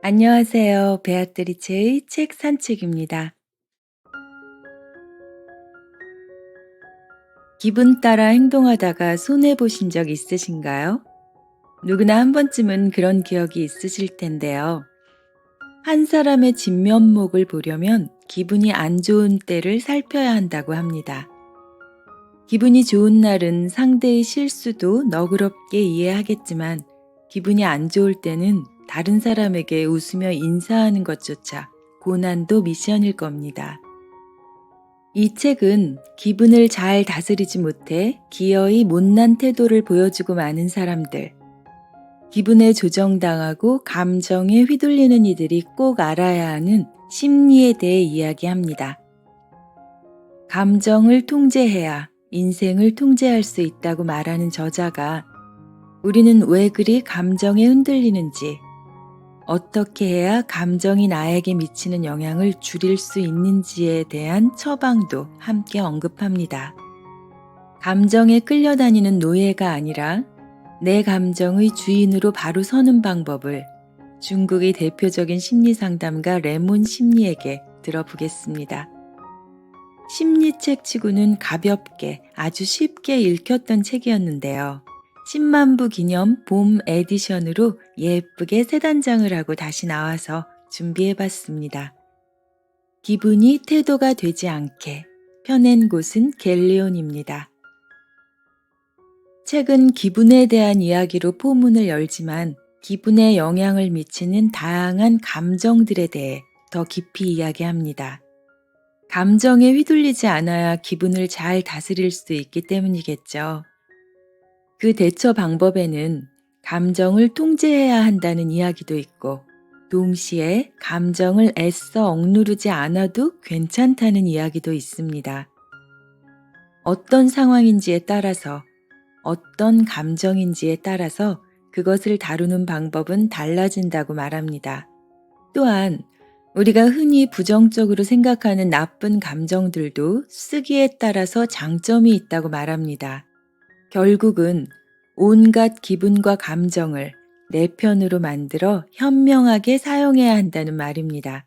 안녕하세요. 베아트리체의 책 산책입니다. 기분 따라 행동하다가 손해보신 적 있으신가요? 누구나 한 번쯤은 그런 기억이 있으실 텐데요. 한 사람의 진면목을 보려면 기분이 안 좋은 때를 살펴야 한다고 합니다. 기분이 좋은 날은 상대의 실수도 너그럽게 이해하겠지만 기분이 안 좋을 때는 다른 사람에게 웃으며 인사하는 것조차 고난도 미션일 겁니다. 이 책은 기분을 잘 다스리지 못해 기어이 못난 태도를 보여주고 마는 사람들, 기분에 조정당하고 감정에 휘둘리는 이들이 꼭 알아야 하는 심리에 대해 이야기합니다. 감정을 통제해야 인생을 통제할 수 있다고 말하는 저자가 우리는 왜 그리 감정에 흔들리는지, 어떻게 해야 감정이 나에게 미치는 영향을 줄일 수 있는지에 대한 처방도 함께 언급합니다. 감정에 끌려다니는 노예가 아니라 내 감정의 주인으로 바로 서는 방법을 중국의 대표적인 심리상담가 레몬 심리에게 들어보겠습니다. 심리책 치고는 가볍게 아주 쉽게 읽혔던 책이었는데요. 10만 부 기념 봄 에디션으로 예쁘게 새 단장을 하고 다시 나와서 준비해봤습니다. 기분이 태도가 되지 않게 펴낸 곳은 갤리온입니다. 책은 기분에 대한 이야기로 포문을 열지만 기분에 영향을 미치는 다양한 감정들에 대해 더 깊이 이야기합니다. 감정에 휘둘리지 않아야 기분을 잘 다스릴 수 있기 때문이겠죠. 그 대처 방법에는 감정을 통제해야 한다는 이야기도 있고, 동시에 감정을 애써 억누르지 않아도 괜찮다는 이야기도 있습니다. 어떤 상황인지에 따라서, 어떤 감정인지에 따라서 그것을 다루는 방법은 달라진다고 말합니다. 또한 우리가 흔히 부정적으로 생각하는 나쁜 감정들도 쓰기에 따라서 장점이 있다고 말합니다. 결국은 온갖 기분과 감정을 내 편으로 만들어 현명하게 사용해야 한다는 말입니다.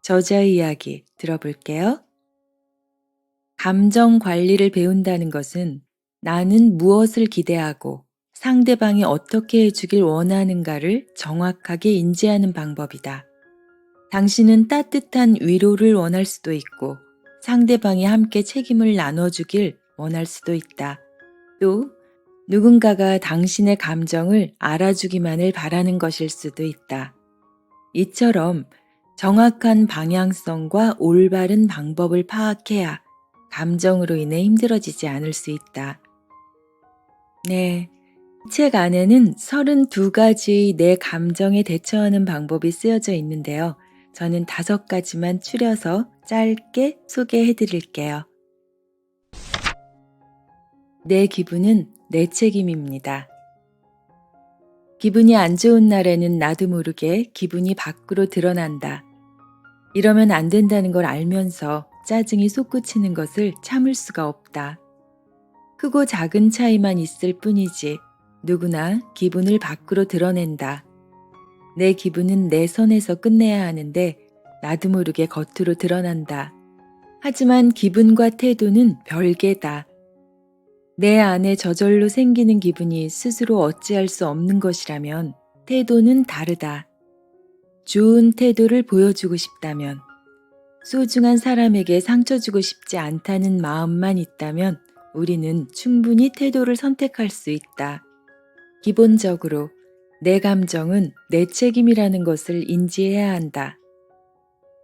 저자의 이야기 들어볼게요. 감정 관리를 배운다는 것은 나는 무엇을 기대하고 상대방이 어떻게 해주길 원하는가를 정확하게 인지하는 방법이다. 당신은 따뜻한 위로를 원할 수도 있고 상대방이 함께 책임을 나눠주길 원할 수도 있다. 또 누군가가 당신의 감정을 알아주기만을 바라는 것일 수도 있다. 이처럼 정확한 방향성과 올바른 방법을 파악해야 감정으로 인해 힘들어지지 않을 수 있다. 네, 이 책 안에는 32가지의 내 감정에 대처하는 방법이 쓰여져 있는데요. 저는 5가지만 추려서 짧게 소개해 드릴게요. 내 기분은 내 책임입니다. 기분이 안 좋은 날에는 나도 모르게 기분이 밖으로 드러난다. 이러면 안 된다는 걸 알면서 짜증이 솟구치는 것을 참을 수가 없다. 크고 작은 차이만 있을 뿐이지 누구나 기분을 밖으로 드러낸다. 내 기분은 내 선에서 끝내야 하는데 나도 모르게 겉으로 드러난다. 하지만 기분과 태도는 별개다. 내 안에 저절로 생기는 기분이 스스로 어찌할 수 없는 것이라면 태도는 다르다. 좋은 태도를 보여주고 싶다면, 소중한 사람에게 상처 주고 싶지 않다는 마음만 있다면 우리는 충분히 태도를 선택할 수 있다. 기본적으로 내 감정은 내 책임이라는 것을 인지해야 한다.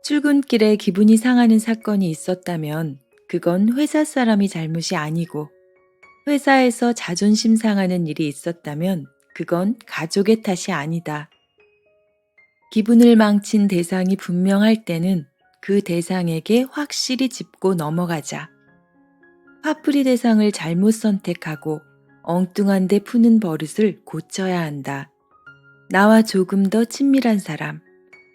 출근길에 기분이 상하는 사건이 있었다면 그건 회사 사람이 잘못이 아니고, 회사에서 자존심 상하는 일이 있었다면 그건 가족의 탓이 아니다. 기분을 망친 대상이 분명할 때는 그 대상에게 확실히 짚고 넘어가자. 화풀이 대상을 잘못 선택하고 엉뚱한 데 푸는 버릇을 고쳐야 한다. 나와 조금 더 친밀한 사람,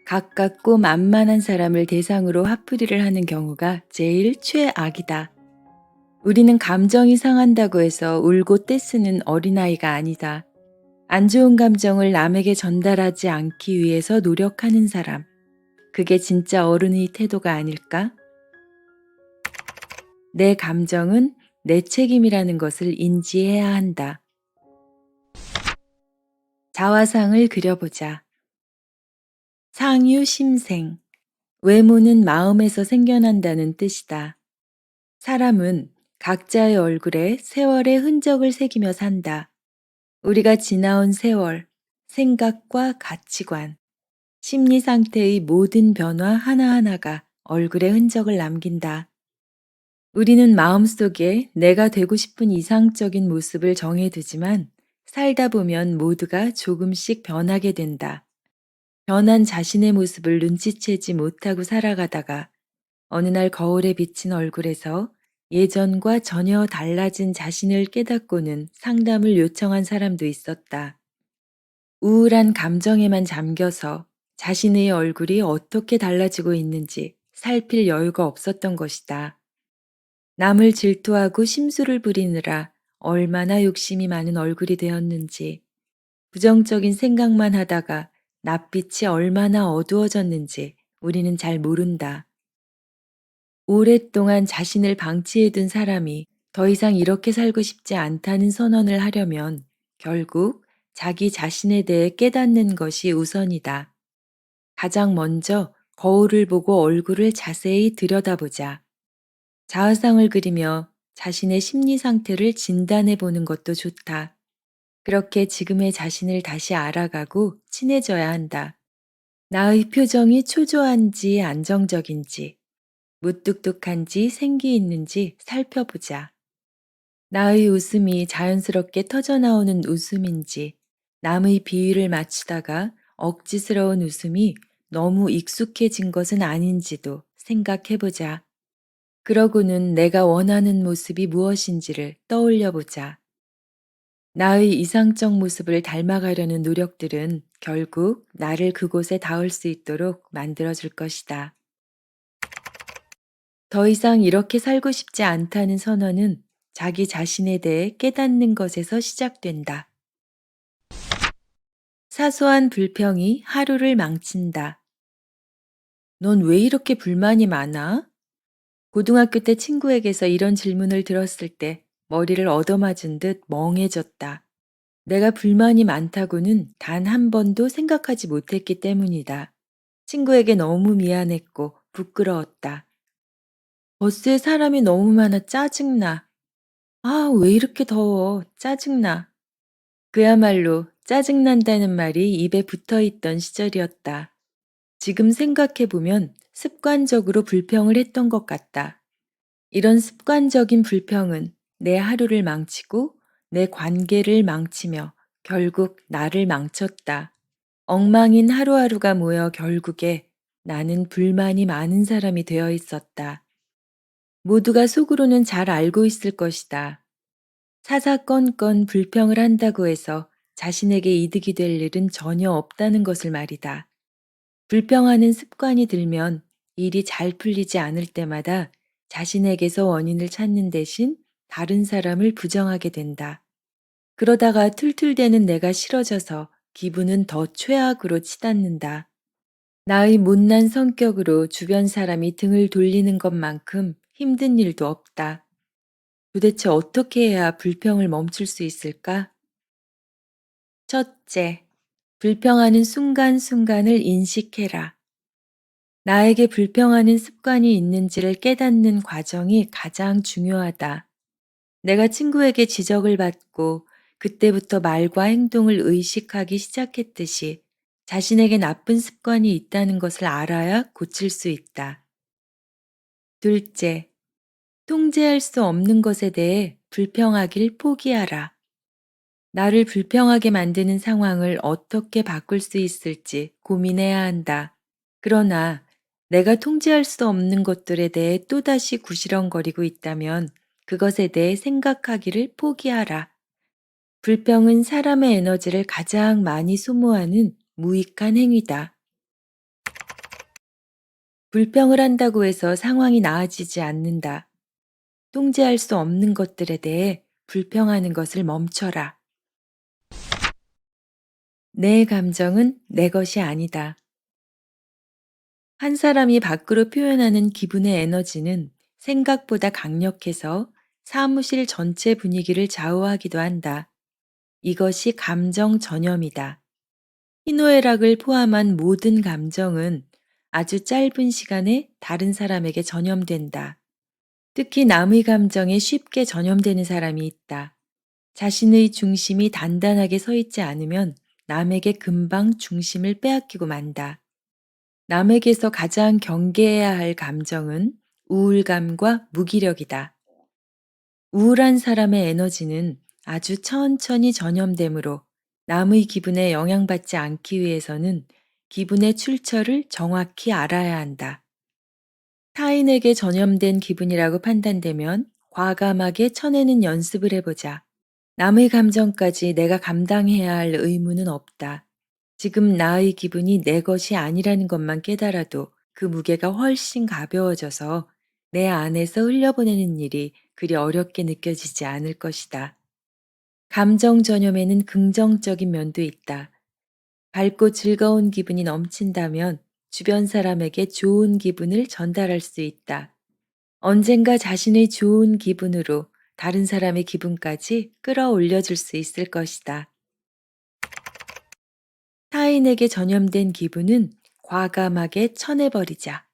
가깝고 만만한 사람을 대상으로 화풀이를 하는 경우가 제일 최악이다. 우리는 감정이 상한다고 해서 울고 떼쓰는 어린아이가 아니다. 안 좋은 감정을 남에게 전달하지 않기 위해서 노력하는 사람. 그게 진짜 어른의 태도가 아닐까? 내 감정은 내 책임이라는 것을 인지해야 한다. 자화상을 그려보자. 상유심생. 외모는 마음에서 생겨난다는 뜻이다. 사람은 각자의 얼굴에 세월의 흔적을 새기며 산다. 우리가 지나온 세월, 생각과 가치관, 심리 상태의 모든 변화 하나하나가 얼굴에 흔적을 남긴다. 우리는 마음속에 내가 되고 싶은 이상적인 모습을 정해두지만 살다 보면 모두가 조금씩 변하게 된다. 변한 자신의 모습을 눈치채지 못하고 살아가다가 어느 날 거울에 비친 얼굴에서 예전과 전혀 달라진 자신을 깨닫고는 상담을 요청한 사람도 있었다. 우울한 감정에만 잠겨서 자신의 얼굴이 어떻게 달라지고 있는지 살필 여유가 없었던 것이다. 남을 질투하고 심술을 부리느라 얼마나 욕심이 많은 얼굴이 되었는지, 부정적인 생각만 하다가 낯빛이 얼마나 어두워졌는지 우리는 잘 모른다. 오랫동안 자신을 방치해둔 사람이 더 이상 이렇게 살고 싶지 않다는 선언을 하려면 결국 자기 자신에 대해 깨닫는 것이 우선이다. 가장 먼저 거울을 보고 얼굴을 자세히 들여다보자. 자화상을 그리며 자신의 심리 상태를 진단해 보는 것도 좋다. 그렇게 지금의 자신을 다시 알아가고 친해져야 한다. 나의 표정이 초조한지 안정적인지, 무뚝뚝한지 생기 있는지 살펴보자. 나의 웃음이 자연스럽게 터져나오는 웃음인지, 남의 비위를 맞추다가 억지스러운 웃음이 너무 익숙해진 것은 아닌지도 생각해보자. 그러고는 내가 원하는 모습이 무엇인지를 떠올려보자. 나의 이상적 모습을 닮아가려는 노력들은 결국 나를 그곳에 닿을 수 있도록 만들어줄 것이다. 더 이상 이렇게 살고 싶지 않다는 선언은 자기 자신에 대해 깨닫는 것에서 시작된다. 사소한 불평이 하루를 망친다. 넌 왜 이렇게 불만이 많아? 고등학교 때 친구에게서 이런 질문을 들었을 때 머리를 얻어맞은 듯 멍해졌다. 내가 불만이 많다고는 단 한 번도 생각하지 못했기 때문이다. 친구에게 너무 미안했고 부끄러웠다. 버스에 사람이 너무 많아 짜증나. 아, 왜 이렇게 더워? 짜증나. 그야말로 짜증난다는 말이 입에 붙어 있던 시절이었다. 지금 생각해보면 습관적으로 불평을 했던 것 같다. 이런 습관적인 불평은 내 하루를 망치고 내 관계를 망치며 결국 나를 망쳤다. 엉망인 하루하루가 모여 결국에 나는 불만이 많은 사람이 되어 있었다. 모두가 속으로는 잘 알고 있을 것이다. 사사건건 불평을 한다고 해서 자신에게 이득이 될 일은 전혀 없다는 것을 말이다. 불평하는 습관이 들면 일이 잘 풀리지 않을 때마다 자신에게서 원인을 찾는 대신 다른 사람을 부정하게 된다. 그러다가 툴툴대는 내가 싫어져서 기분은 더 최악으로 치닫는다. 나의 못난 성격으로 주변 사람이 등을 돌리는 것만큼 힘든 일도 없다. 도대체 어떻게 해야 불평을 멈출 수 있을까? 첫째, 불평하는 순간순간을 인식해라. 나에게 불평하는 습관이 있는지를 깨닫는 과정이 가장 중요하다. 내가 친구에게 지적을 받고 그때부터 말과 행동을 의식하기 시작했듯이 자신에게 나쁜 습관이 있다는 것을 알아야 고칠 수 있다. 둘째, 통제할 수 없는 것에 대해 불평하길 포기하라. 나를 불평하게 만드는 상황을 어떻게 바꿀 수 있을지 고민해야 한다. 그러나 내가 통제할 수 없는 것들에 대해 또다시 구시렁거리고 있다면 그것에 대해 생각하기를 포기하라. 불평은 사람의 에너지를 가장 많이 소모하는 무익한 행위다. 불평을 한다고 해서 상황이 나아지지 않는다. 통제할 수 없는 것들에 대해 불평하는 것을 멈춰라. 내 감정은 내 것이 아니다. 한 사람이 밖으로 표현하는 기분의 에너지는 생각보다 강력해서 사무실 전체 분위기를 좌우하기도 한다. 이것이 감정 전염이다. 희노애락을 포함한 모든 감정은 아주 짧은 시간에 다른 사람에게 전염된다. 특히 남의 감정에 쉽게 전염되는 사람이 있다. 자신의 중심이 단단하게 서 있지 않으면 남에게 금방 중심을 빼앗기고 만다. 남에게서 가장 경계해야 할 감정은 우울감과 무기력이다. 우울한 사람의 에너지는 아주 천천히 전염되므로 남의 기분에 영향받지 않기 위해서는 기분의 출처를 정확히 알아야 한다. 타인에게 전염된 기분이라고 판단되면 과감하게 쳐내는 연습을 해보자. 남의 감정까지 내가 감당해야 할 의무는 없다. 지금 나의 기분이 내 것이 아니라는 것만 깨달아도 그 무게가 훨씬 가벼워져서 내 안에서 흘려보내는 일이 그리 어렵게 느껴지지 않을 것이다. 감정 전염에는 긍정적인 면도 있다. 밝고 즐거운 기분이 넘친다면 주변 사람에게 좋은 기분을 전달할 수 있다. 언젠가 자신의 좋은 기분으로 다른 사람의 기분까지 끌어올려 줄 수 있을 것이다. 타인에게 전염된 기분은 과감하게 쳐내버리자.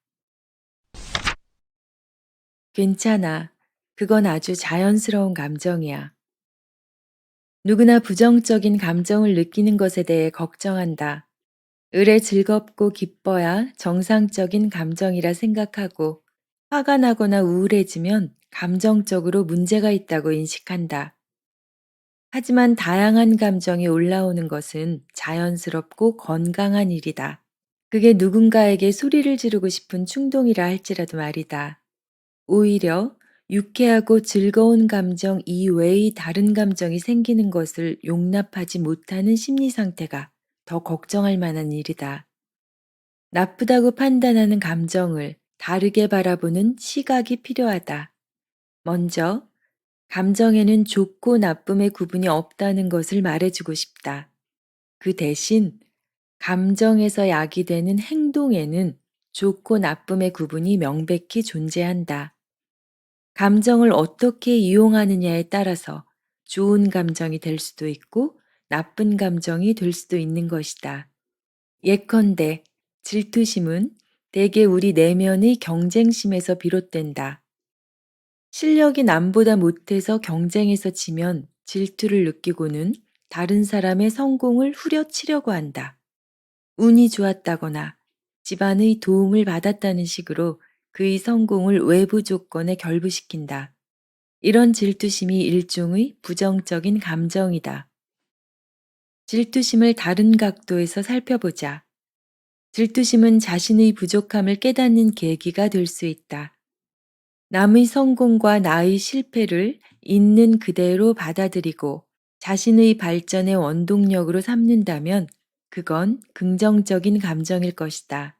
괜찮아. 그건 아주 자연스러운 감정이야. 누구나 부정적인 감정을 느끼는 것에 대해 걱정한다. 의례 즐겁고 기뻐야 정상적인 감정이라 생각하고 화가 나거나 우울해지면 감정적으로 문제가 있다고 인식한다. 하지만 다양한 감정이 올라오는 것은 자연스럽고 건강한 일이다. 그게 누군가에게 소리를 지르고 싶은 충동이라 할지라도 말이다. 오히려 유쾌하고 즐거운 감정 이외의 다른 감정이 생기는 것을 용납하지 못하는 심리 상태가 더 걱정할 만한 일이다. 나쁘다고 판단하는 감정을 다르게 바라보는 시각이 필요하다. 먼저, 감정에는 좋고 나쁨의 구분이 없다는 것을 말해주고 싶다. 그 대신 감정에서 야기되는 행동에는 좋고 나쁨의 구분이 명백히 존재한다. 감정을 어떻게 이용하느냐에 따라서 좋은 감정이 될 수도 있고 나쁜 감정이 될 수도 있는 것이다. 예컨대 질투심은 대개 우리 내면의 경쟁심에서 비롯된다. 실력이 남보다 못해서 경쟁에서 지면 질투를 느끼고는 다른 사람의 성공을 후려치려고 한다. 운이 좋았다거나 집안의 도움을 받았다는 식으로 그의 성공을 외부 조건에 결부시킨다. 이런 질투심이 일종의 부정적인 감정이다. 질투심을 다른 각도에서 살펴보자. 질투심은 자신의 부족함을 깨닫는 계기가 될 수 있다. 남의 성공과 나의 실패를 있는 그대로 받아들이고 자신의 발전의 원동력으로 삼는다면 그건 긍정적인 감정일 것이다.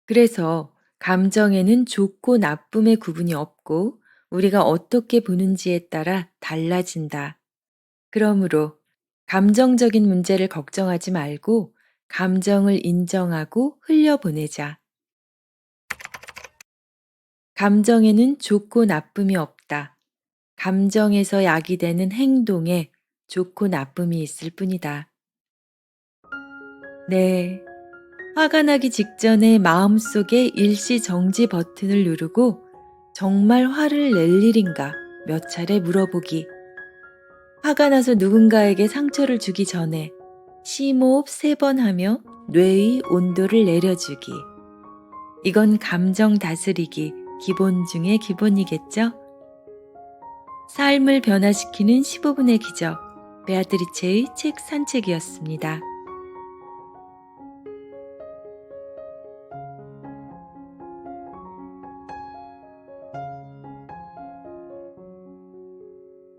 그래서 감정에는 좋고 나쁨의 구분이 없고 우리가 어떻게 보는지에 따라 달라진다. 그러므로 감정적인 문제를 걱정하지 말고 감정을 인정하고 흘려보내자. 감정에는 좋고 나쁨이 없다. 감정에서 야기되는 행동에 좋고 나쁨이 있을 뿐이다. 네. 화가 나기 직전에 마음속에 일시 정지 버튼을 누르고 정말 화를 낼 일인가 몇 차례 물어보기. 화가 나서 누군가에게 상처를 주기 전에 심호흡 3번 하며 뇌의 온도를 내려주기. 이건 감정 다스리기 기본 중의 기본이겠죠? 삶을 변화시키는 15분의 기적, 베아트리체의 책 산책이었습니다.